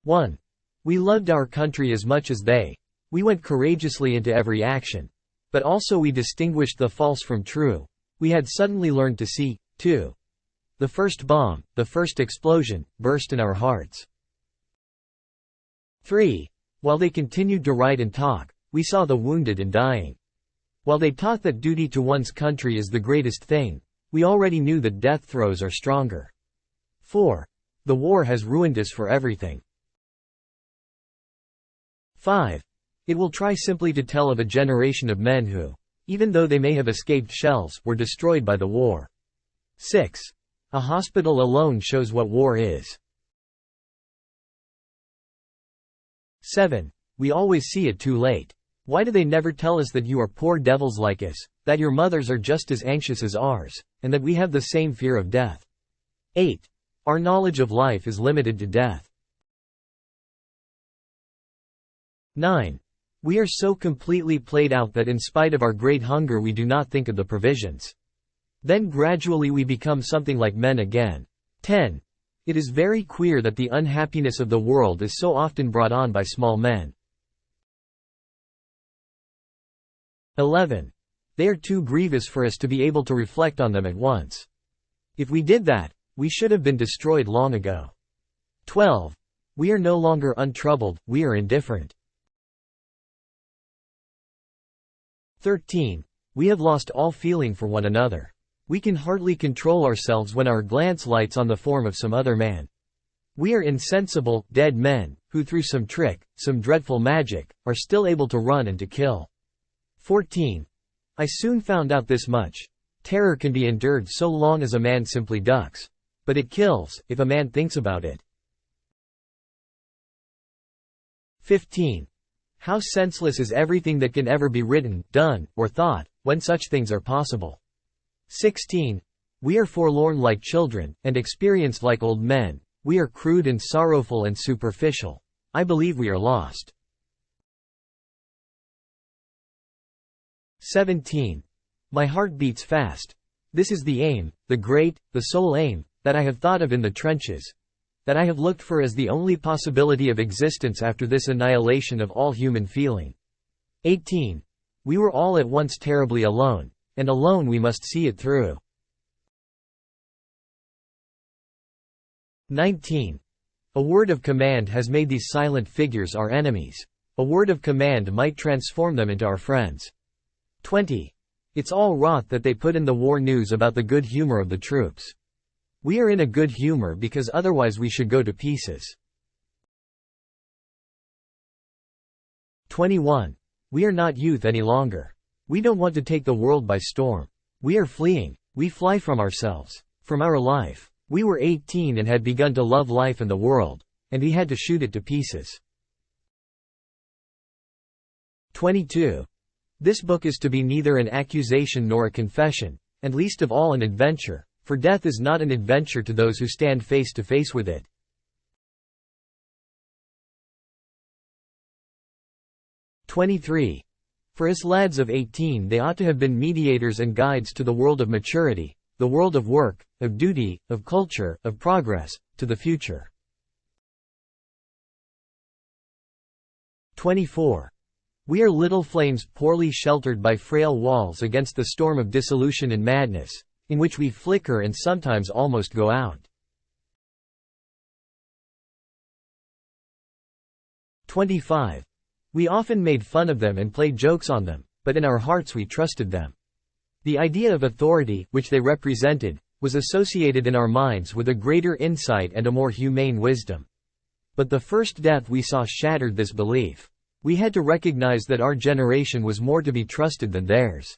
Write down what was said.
1. We loved our country as much as they. We went courageously into every action. But also we distinguished the false from true. We had suddenly learned to see. 2. The first bomb, the first explosion, burst in our hearts. 3. While they continued to write and talk, we saw the wounded and dying. While they taught that duty to one's country is the greatest thing, we already knew that death throes are stronger. 4. The war has ruined us for everything. 5. It will try simply to tell of a generation of men who, even though they may have escaped shells, were destroyed by the war. 6. A hospital alone shows what war is. 7. We always see it too late. Why do they never tell us that you are poor devils like us, that your mothers are just as anxious as ours, and that we have the same fear of death? 8. Our knowledge of life is limited to death. 9. We are so completely played out that in spite of our great hunger we do not think of the provisions. Then gradually we become something like men again. 10. It is very queer that the unhappiness of the world is so often brought on by small men. 11. They are too grievous for us to be able to reflect on them at once. If we did that, we should have been destroyed long ago. 12. We are no longer untroubled, we are indifferent. 13. We have lost all feeling for one another. We can hardly control ourselves when our glance lights on the form of some other man. We are insensible, dead men, who through some trick, some dreadful magic, are still able to run and to kill. 14. I soon found out this much. Terror can be endured so long as a man simply ducks. But it kills, if a man thinks about it. 15. How senseless is everything that can ever be written, done, or thought, when such things are possible. 16. We are forlorn like children, and experienced like old men. We are crude and sorrowful and superficial. I believe we are lost. 17. My heart beats fast. This is the aim, the great, the sole aim, that I have thought of in the trenches, that I have looked for as the only possibility of existence after this annihilation of all human feeling. 18. We were all at once terribly alone, and alone we must see it through. 19. A word of command has made these silent figures our enemies. A word of command might transform them into our friends. 20. It's all rot that they put in the war news about the good humor of the troops. We are in a good humor because otherwise we should go to pieces. 21. We are not youth any longer. We don't want to take the world by storm. We are fleeing. We fly from ourselves, from our life. We were 18 and had begun to love life and the world, and we had to shoot it to pieces. 22. This book is to be neither an accusation nor a confession, and least of all an adventure, for death is not an adventure to those who stand face to face with it. 23. For us lads of 18 they ought to have been mediators and guides to the world of maturity, the world of work, of duty, of culture, of progress, to the future. 24. We are little flames poorly sheltered by frail walls against the storm of dissolution and madness, in which we flicker and sometimes almost go out. 25. We often made fun of them and played jokes on them, but in our hearts we trusted them. The idea of authority, which they represented, was associated in our minds with a greater insight and a more humane wisdom. But the first death we saw shattered this belief. We had to recognize that our generation was more to be trusted than theirs.